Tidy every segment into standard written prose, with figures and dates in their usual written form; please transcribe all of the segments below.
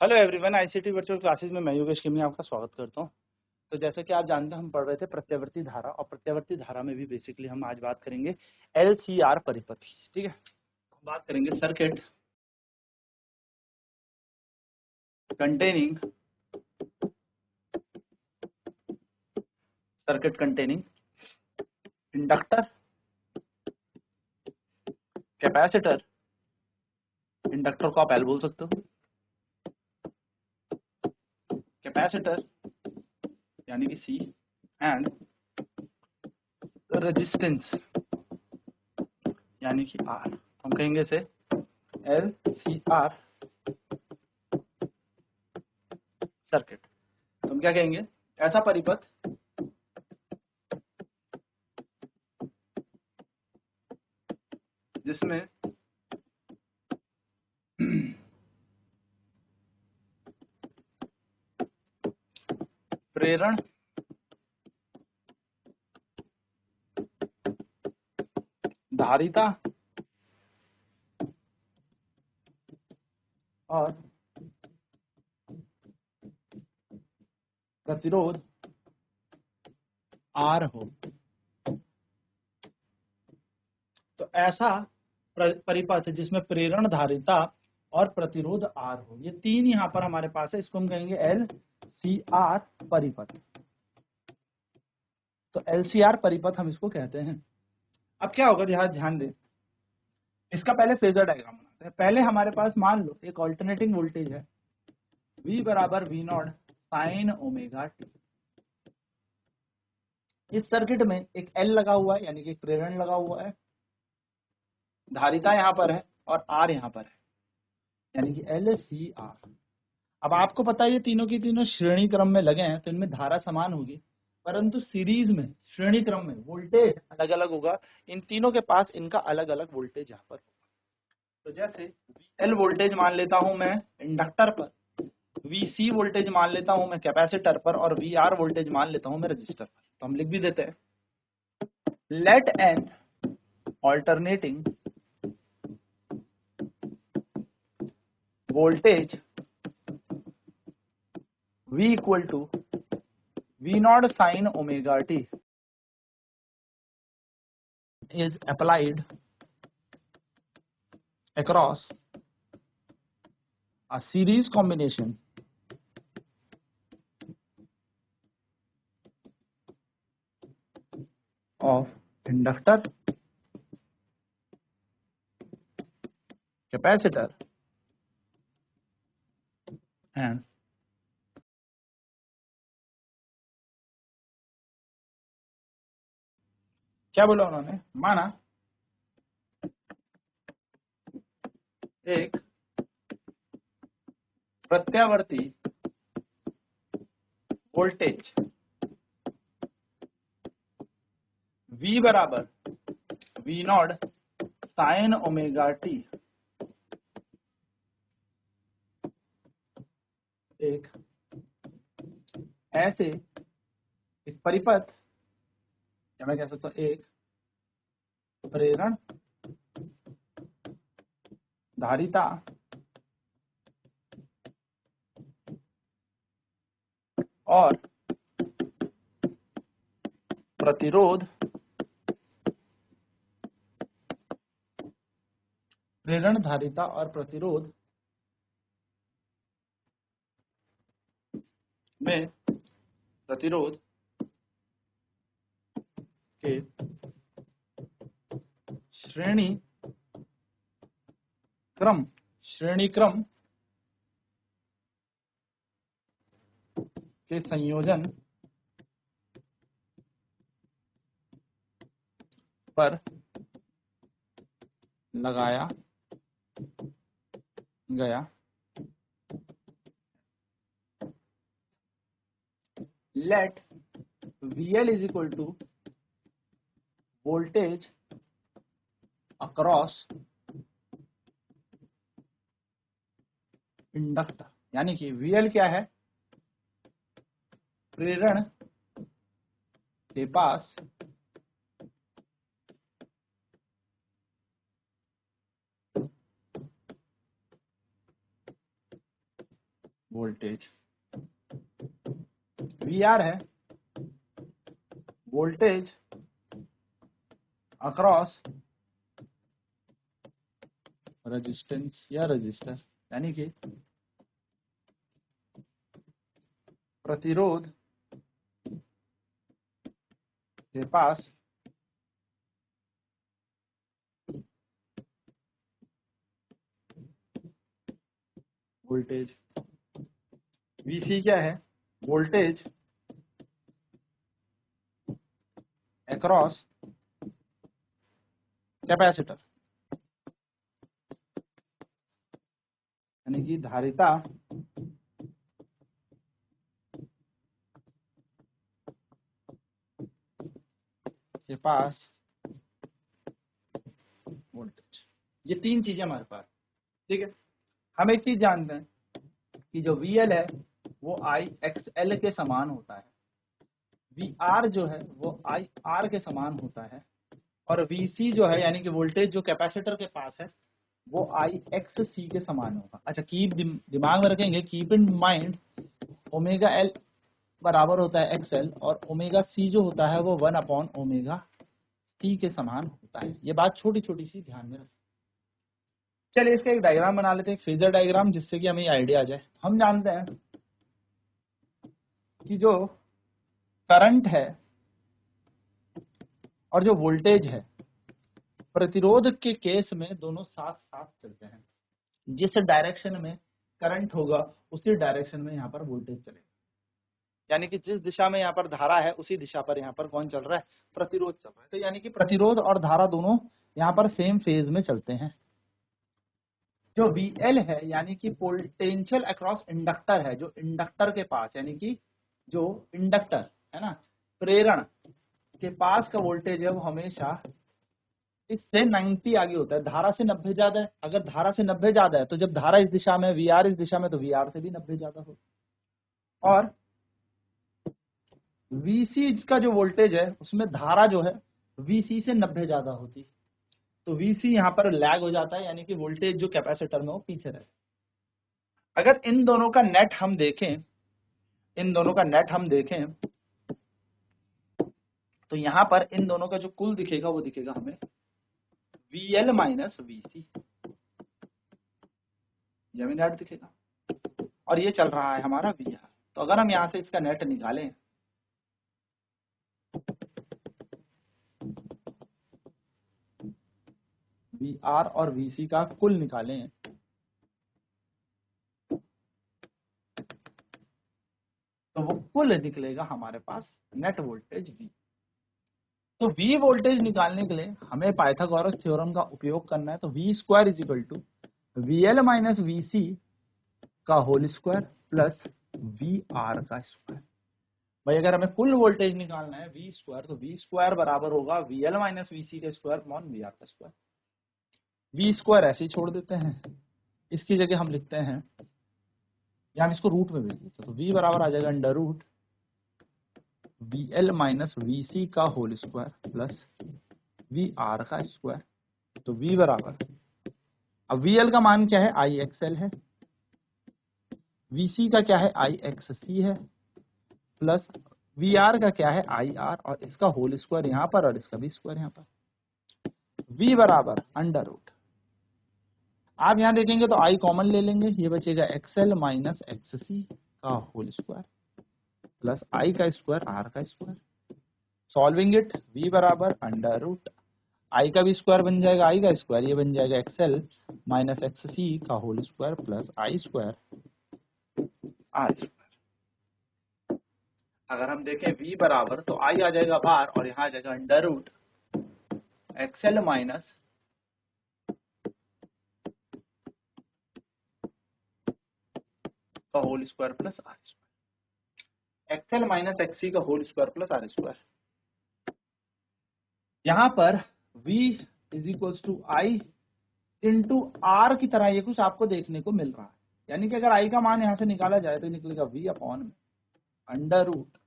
Hello everyone, ICT virtual classes में मैं योगेश किमी आपका स्वागत करता हूं। तो जैसा कि आप जानते हैं, हम पढ़ रहे थे प्रत्यावर्ती धारा, और प्रत्यावर्ती धारा में भी बेसिकली हम आज बात करेंगे एलसीआर परिपथ की। ठीक है, बात करेंगे circuit containing inductor, capacitor, inductor को आप एल बोल सकते हो, कैपेसिटर यानी कि सी, एंड रेजिस्टेंस यानी कि आर। हम कहेंगे इसे एल सी आर सर्किट। तो हम क्या कहेंगे, ऐसा परिपथ जिसमें प्रेरण धारिता और प्रतिरोध आर हो। तो ऐसा परिपथ जिसमें प्रेरण धारिता और प्रतिरोध आर हो, ये तीन यहाँ पर हमारे पास है, इसको हम कहेंगे एल सी आर परिपथ। तो एल सी आर परिपथ हम इसको कहते हैं। अब क्या होगा, ध्यान दें, इसका पहले फेजर डायग्राम बनाते हैं। पहले हमारे पास मान लो एक ऑल्टरनेटिंग वोल्टेज है, V बराबर V naught sine omega T. इस सर्किट में एक L लगा हुआ है, यानी कि प्रेरण लगा हुआ है, धारिता यहाँ पर है और R यहाँ पर है, यानी कि एल सी आर। अब आपको पता है ये तीनों की तीनों श्रेणी क्रम में लगे हैं, तो इनमें धारा समान होगी, परंतु सीरीज में श्रेणी क्रम में वोल्टेज अलग अलग होगा। इन तीनों के पास इनका अलग अलग वोल्टेज यहाँ पर होगा। तो जैसे VL वोल्टेज मान लेता हूं मैं इंडक्टर पर, VC वोल्टेज मान लेता हूं मैं कैपेसिटर पर, और VR वोल्टेज मान लेता हूं मैं रजिस्टर पर। तो हम लिख भी देते हैं, let an alternating voltage V equal to V naught sine omega T is applied across a series combination of inductor, capacitor and क्या बोला उन्होंने, माना एक प्रत्यावर्ती वोल्टेज V बराबर V naught sine omega T एक ऐसे एक परिपथ, या मैं कह सकता हूं एक प्रेरण धारिता और प्रतिरोध, प्रेरण धारिता और प्रतिरोध में प्रतिरोध के श्रेणी क्रम के संयोजन पर लगाया गया let VL is equal to voltage across inductor, यानी कि VL क्या है, प्रेरण के पास वोल्टेज, वी आर है वोल्टेज अक्रॉस रेजिस्टेंस या रजिस्टर, यानी कि प्रतिरोध के पास वोल्टेज। वीसी क्या है? वोल्टेज अक्रॉस कैपेसिटर, यानी कि धारिता के पास वोल्टेज। ये तीन चीजें हमारे पास, ठीक है। हम एक चीज जानते हैं कि जो VL है वो IXL के समान होता है, VR जो है वो IR के समान होता है, और VC जो है यानी कि वोल्टेज जो कैपेसिटर के पास है वो IXC के समान होगा। अच्छा, कीप दिमाग में रखेंगे, keep in mind, omega L बराबर होता है XL और ओमेगा C जो होता है वो 1/ओमेगा C के समान होता है। ये बात छोटी छोटी सी ध्यान में रखें। चलिए इसका एक डायग्राम बना लेते हैं, फेजर डायग्राम, जिससे कि हमें आइडिया आ जाए। हम जानते हैं कि जो करंट है और जो वोल्टेज है, प्रतिरोध के केस में दोनों साथ साथ चलते हैं। जिस डायरेक्शन में करंट होगा उसी डायरेक्शन में यहाँ पर वोल्टेज चलेगा, यानी कि जिस दिशा में यहाँ पर धारा है उसी दिशा पर यहाँ पर कौन चल रहा है? प्रतिरोध चल रहा है। तो यानी कि प्रतिरोध और धारा दोनों यहाँ पर सेम फेज में चलते हैं। जो VL है यानी कि पोटेंशियल अक्रॉस इंडक्टर है, जो इंडक्टर के पास, यानी कि जो इंडक्टर है ना, प्रेरण के पास का वोल्टेज है वो हमेशा इससे 90 आगे होता है, धारा से 90 ज्यादा है। अगर धारा से 90 ज्यादा है तो जब धारा इस दिशा में, VR इस दिशा में, तो VR से भी 90 ज्यादा हो। और VC का जो वोल्टेज है उसमें धारा जो है VC से 90 ज्यादा होती, तो VC यहाँ पर लैग हो जाता है, यानी कि वोल्टेज जो कैपेसिटर में वो पीछे रहता है। अगर इन दोनों का नेट हम देखें, इन दोनों का नेट हम देखें तो यहाँ पर इन दोनों का जो कुल दिखेगा वो दिखेगा हमें VL माइनस VC, जमीन नेट दिखेगा, और ये चल रहा है हमारा VR। तो अगर हम यहाँ से इसका नेट निकालें, VR और VC का कुल निकालें, तो वो कुल निकलेगा हमारे पास नेट वोल्टेज V। तो V वोल्टेज निकालने के लिए हमें पाइथागोरस थ्योरम का उपयोग करना है। तो V square is equal to VL minus VC का होल स्क्वायर प्लस VR का स्क्वायर। भाई अगर हमें कुल वोल्टेज निकालना है V स्क्वायर, तो V स्क्वायर बराबर होगा VL माइनस VC का स्क्वायर अपॉन VR का स्क्वायर। V स्क्वायर ऐसे ही छोड़ देते हैं, इसकी जगह हम लिखते हैं, या हम इसको रूट में भेज देते हैं, तो V बराबर आ जाएगा under root VL minus VC का होल स्क्वायर प्लस VR का स्क्वायर। तो V बराबर, अब VL का मान क्या है? IXL है, VC का क्या है? IXC है, प्लस VR का क्या है? IR, और इसका होल स्क्वायर यहाँ पर और इसका भी स्क्वायर यहाँ पर। V बराबर अंडर रूट, आप यहाँ देखेंगे तो I कॉमन ले लेंगे, ये बचेगा XL माइनस XC का होल स्क्वायर प्लस I का स्क्वायर R का स्क्वायर। सॉल्विंग इट, V बराबर अंडर रूट I का भी स्क्वायर बन जाएगा, I का स्क्वायर, ये बन जाएगा XL माइनस XC का whole square plus I square R square. अगर हम देखें V बराबर, तो I आ जाएगा बाहर और यहाँ आ जाएगा अंडर रूट XL माइनस का whole square plus R square, XL minus XC का whole square plus R square. यहाँ पर V is equals to I into R की तरह ये कुछ आपको देखने को मिल रहा है, यानी कि अगर I का मान यहाँ से निकाला जाए तो निकलेगा V अपॉन में under root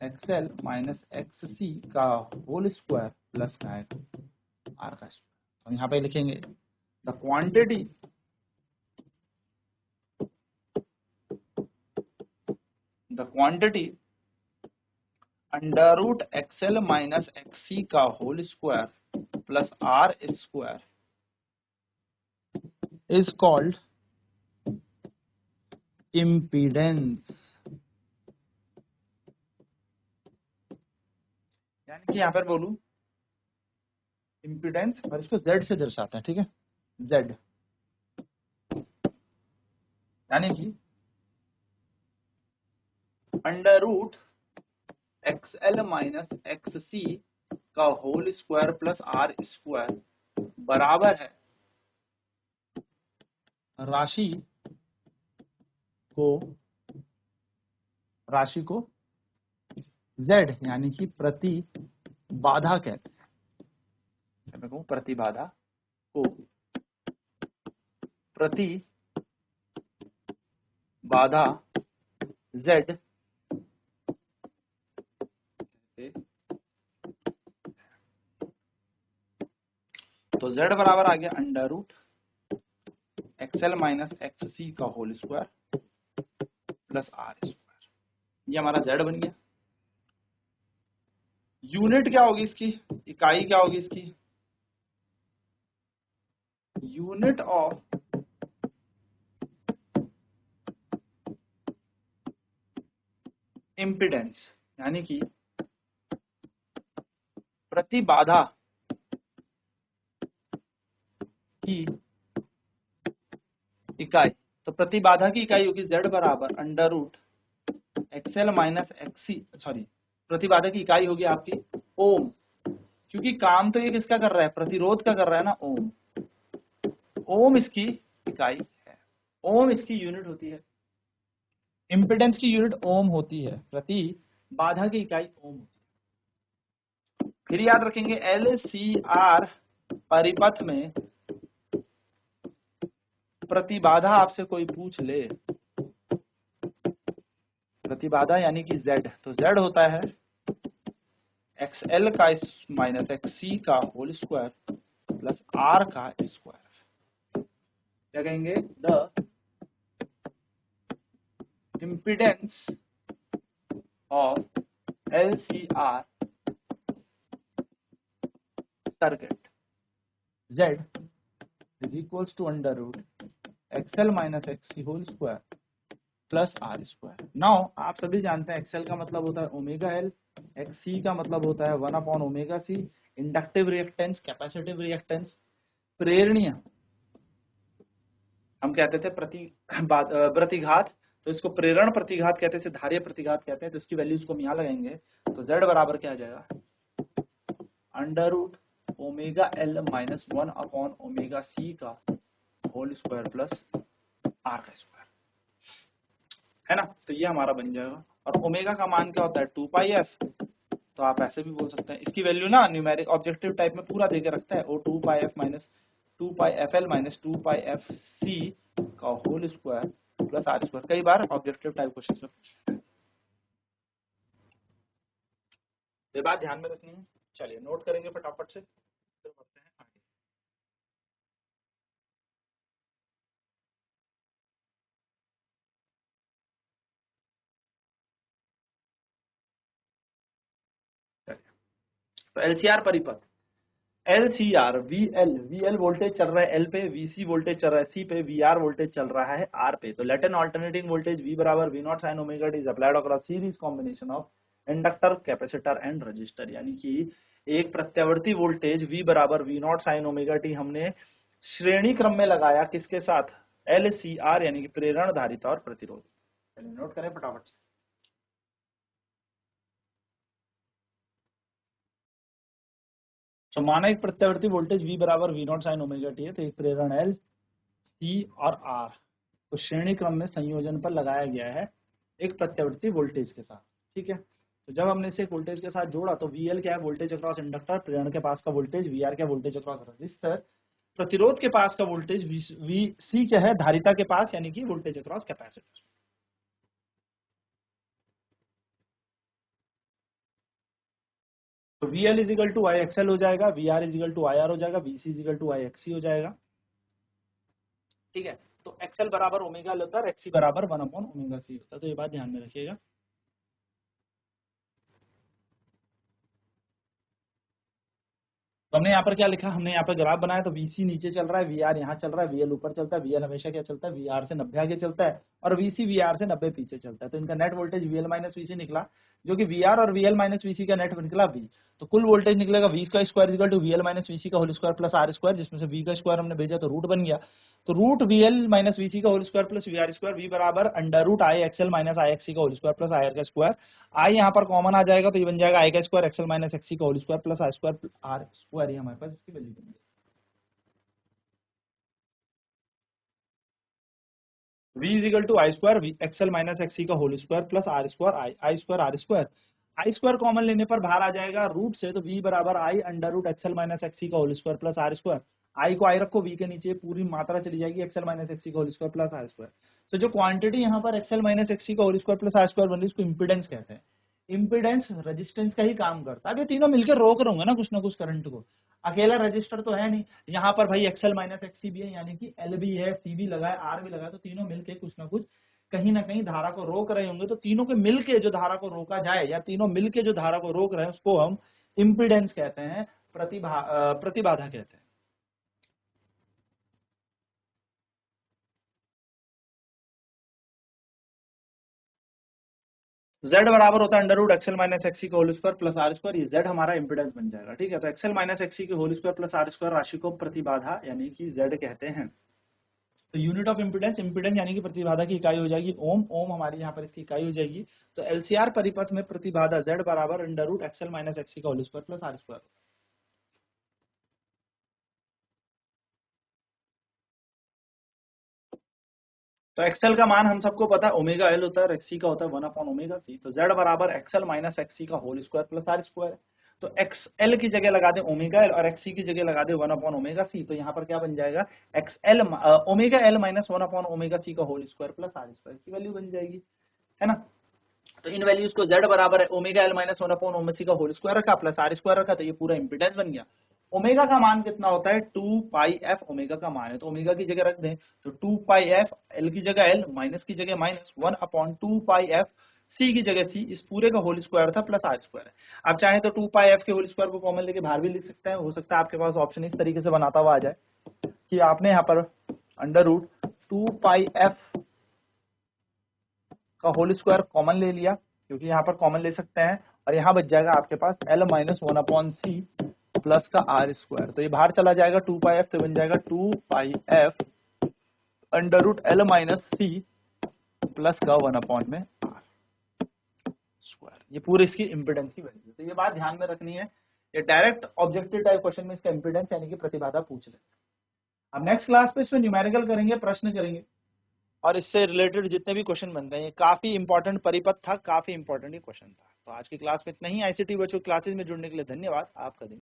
XL minus XC का होल स्क्वायर प्लस का R का स्क्वायर। तो यहाँ पे लिखेंगे the quantity under root XL minus XC का whole square plus R square is called impedance. यानी कि यहां पर बोलूं इम्पीडेंस, और इसको जेड से दर्शाते हैं, ठीक है, जेड, यानी कि under root XL minus XC का whole square plus R square बराबर है राशि को z यानी कि प्रति बाधा कहते हैं। मैं कहूं प्रतिबाधा को प्रति बाधा z तो z बराबर आ गया under root XL minus XC का whole square plus R square, ये हमारा z बन गया। यूनिट क्या होगी इसकी, इकाई क्या होगी इसकी, यूनिट ऑफ इम्पीडेंस, यानी कि प्रतिबाधा की इकाई। तो प्रतिबाधा की इकाई होगी z बराबर under root XL minus X C, sorry, प्रतिबाधा की इकाई होगी आपकी ओम, क्योंकि काम तो ये किसका कर रहा है, प्रतिरोध का कर रहा है ना, ओम। ओम इसकी इकाई है, ओम इसकी यूनिट होती है, इम्पीडेंस की यूनिट ओम होती है, प्रति बाधा की इकाई ओम होती है। फिर याद रखेंगे LCR परिपथ में प्रतिबाधा आपसे कोई पूछ ले, प्रतिबाधा यानी कि z, तो z होता है XL का माइनस XC का होल स्क्वायर प्लस R का स्क्वायर। क्या कहेंगे, the impedance of LCR circuit z is equals to under root XL minus XC whole square plus R square. Now आप सभी जानते हैं XL का मतलब होता है ओमेगा एल, XC का मतलब होता है 1 omega C. Inductive reactance, capacitive reactance, प्रेरणीय हम कहते थे प्रतिघात, तो इसको प्रेरण प्रतिघात कहते हैं, धारीय प्रतिघात कहते हैं। तो इसकी वैल्यूज को हम यहाँ लगाएंगे, तो Z बराबर क्या आ जाएगा, under root omega L minus 1 omega C का होल स्क्वायर प्लस आर का स्क्वायर, है ना। तो ये हमारा बन जाएगा। और ओमेगा का मान क्या होता है, 2 पाई एफ, तो आप ऐसे भी बोल सकते हैं। इसकी वैल्यू ना न्यूमेरिक ऑब्जेक्टिव टाइप में पूरा देके रखता है, ओ 2 pi F minus 2 pi F L minus 2 pi F C का whole square plus R square. कई बार ऑब्जेक्टिव टाइप क्वेश्चन में पूछा है, ये बात ध्यान में रखनी है। चलिए नोट करेंगे फटाफट से, फिर बढ़ते हैं आगे। तो एलसीआर परिपथ, LCR VL वोल्टेज चल रहा है L पे, VC वोल्टेज चल रहा है C पे, VR वोल्टेज चल रहा है R पे। तो let an alternating voltage V बराबर V naught sine omega T is applied across series combination of inductor, capacitor and register. यानी कि एक प्रत्यावर्ती वोल्टेज V बराबर V naught sine omega T हमने श्रेणी क्रम में लगाया, किसके साथ, LCR यानी कि प्रेरण, धारिता और प्रतिरोध। चलिए नोट करें फटाफट से। तो माना एक प्रत्यावर्ती वोल्टेज V बराबर V naught sine omega T है, तो एक प्रेरण L, C और R को श्रेणी क्रम में संयोजन पर लगाया गया है एक प्रत्यावर्ती वोल्टेज के साथ, ठीक है। तो जब हमने इसे वोल्टेज के साथ जोड़ा, तो VL क्या है, वोल्टेज अक्रॉस इंडक्टर, प्रेरण के पास का वोल्टेज, VR क्या, वोल्टेज अक्रॉस रजिस्टर, प्रतिरोध के पास का वोल्टेज, VC क्या है, धारिता के पास यानी कि वोल्टेज अक्रॉस कैपेसिटर। तो VL इजिकल टू IXL हो जाएगा, VR इजिकल टू IR हो जाएगा, VC इजिकल टू IXC हो जाएगा। ठीक है, तो एक्सएल बराबर ओमेगा एल होता है, एक्सी बराबर 1/ओमेगा सी होता है। तो ये बात ध्यान में रखिएगा। तो हमने यहाँ पर क्या लिखा, हमने यहाँ पर ग्राफ बनाया, तो VC नीचे चल रहा है, VR यहाँ चल रहा है, VL ऊपर चलता है, VL हमेशा क्या चलता है, VR से 90 आगे चलता है, और VC VR से 90 पीछे चलता है। तो इनका net voltage VL minus VC निकला, जो कि VR और VL माइनस VC का नेट निकला V। तो कुल वोल्टेज निकलेगा V का square equal to VL minus VC का whole square plus R square, जिसमें से V का स्क्वायर हमने भेजा तो रूट बन गया, तो रूट VL माइनस VC का whole square plus VR square, V बराबर under root I XL minus I XC का whole square plus I R का स्क्वायर। आई यहाँ पर कॉमन आ जाएगा, तो ये बन जाएगा आई का स्क्वायर एक्सएल माइनस एक्सी का whole square plus I square R square, ये हमारे पास इसकी वैल्यू बन गई। V is equal to I square XL minus XC का whole square plus R square I square R square. I square common लेने पर बाहर आ जाएगा रूट से, तो V बराबर I under root XL minus XC का whole square plus R square. I को आई रखो, V के नीचे पूरी मात्रा चली जाएगी एक्सएल माइनस एक्सी का whole square plus R square. तो जो क्वांटिटी यहाँ पर एक्सएल माइनस एक्सी का whole square plus R square बन रही है, इसको इम्पीडेंस कहते हैं। इम्पीडेंस रेजिस्टेंस का ही काम करता है। अब ये तीनों मिलकर रोक रहे होंगे ना कुछ करंट को, अकेला रजिस्टर तो है नहीं। यहाँ पर भाई एक्सएल माइनस एक्सी भी है, यानी कि एल भी है, सी भी लगा है, आर भी लगा है, तो तीनों मिलके कुछ ना कुछ कहीं ना कहीं धारा को रोक रहे होंगे। तो तीनों के मिलके जो धारा को रोका जाए, या तीनों मिलके जो धारा को रोक रहे हैं, उसको हम इम्पीडेंस कहते हैं, प्रतिबाधा कहते हैं। Z बराबर होता है under root XL minus XC का whole square plus R square, ये Z हमारा इंपिडेंस बन जाएगा। ठीक है, तो एक्सएल माइनस एक्सी के whole square plus R square राशि को प्रतिबाधा यानी कि Z कहते हैं। तो यूनिट ऑफ इम्पिडेंस, इम्पिडेंस यानी कि प्रतिबाधा की इकाई हो जाएगी ओम, ओम हमारी यहाँ पर इसकी इकाई हो जाएगी। तो एलसीआर परिपथ में प्रतिबाधा Z बराबर under root XL minus XC का whole square plus R square. तो एक्सएल का मान हम सबको पता है ओमेगा एल होता है, और एक्सी का होता है 1/ओमेगा सी। तो Z बराबर एक्सएल माइनस एक्सी का whole square plus R square. तो एक्सएल की जगह लगा दे ओमेगा एल, और एक्सी की जगह लगा दे 1/ओमेगा सी। तो यहाँ पर क्या बन जाएगा, XL omega L minus omega C का whole square plus R square की वैल्यू बन जाएगी, है ना। तो इन वैल्यूज को Z बराबर है ओमेगा एल माइनस 1/ओमेगा का होल स्क्वायर रखा प्लस आर स्क्वायर रखा, तो ये पूरा इंपिडेंस बन गया। ओमेगा का मान कितना होता है, 2 पाई एफ ओमेगा का मान है, तो ओमेगा की जगह रख दें, तो 2 पाई एफ, एल की जगह एल, माइनस की जगह माइनस, 1/2 पाई एफ, सी की जगह सी, इस पूरे का होल स्क्वायर था प्लस आर स्क्वायर है। आप चाहे तो 2 पाई एफ के होल स्क्वायर को कॉमन लेके बाहर भी लिख सकते हैं। हो सकता है आपके पास ऑप्शन इस तरीके से बनाता हुआ आ जाए कि आपने यहाँ पर अंडर रूट 2 पाई एफ का होल स्क्वायर कॉमन ले लिया, क्योंकि यहाँ पर कॉमन ले सकते हैं, और यहाँ बच जाएगा आपके पास L माइनस 1/C प्लस का आर स्क्वायर। तो ये बाहर चला जाएगा 2 पाई एफ, तो बन जाएगा 2 pi F under root L minus C plus का 1/में आर स्क्वायर। ये पूरे इसकी इम्पिडेंस की वैल्यू। तो ये बात ध्यान में रखनी है, ये डायरेक्ट ऑब्जेक्टिव टाइप क्वेश्चन में इसका इम्पिडेंस यानी कि प्रतिबाधा पूछ लेते हैं। अब नेक्स्ट क्लास पे इसमें न्यूमेरिकल करेंगे, प्रश्न करेंगे, और इससे रिलेटेड जितने भी क्वेश्चन बनते हैं, ये काफी इंपॉर्टेंट परिपथ था, काफी इंपॉर्टेंट ये क्वेश्चन था। तो आज की क्लास में इतना ही। आईसीटी बच्चों क्लासेस में जुड़ने के लिए धन्यवाद। आपका दिन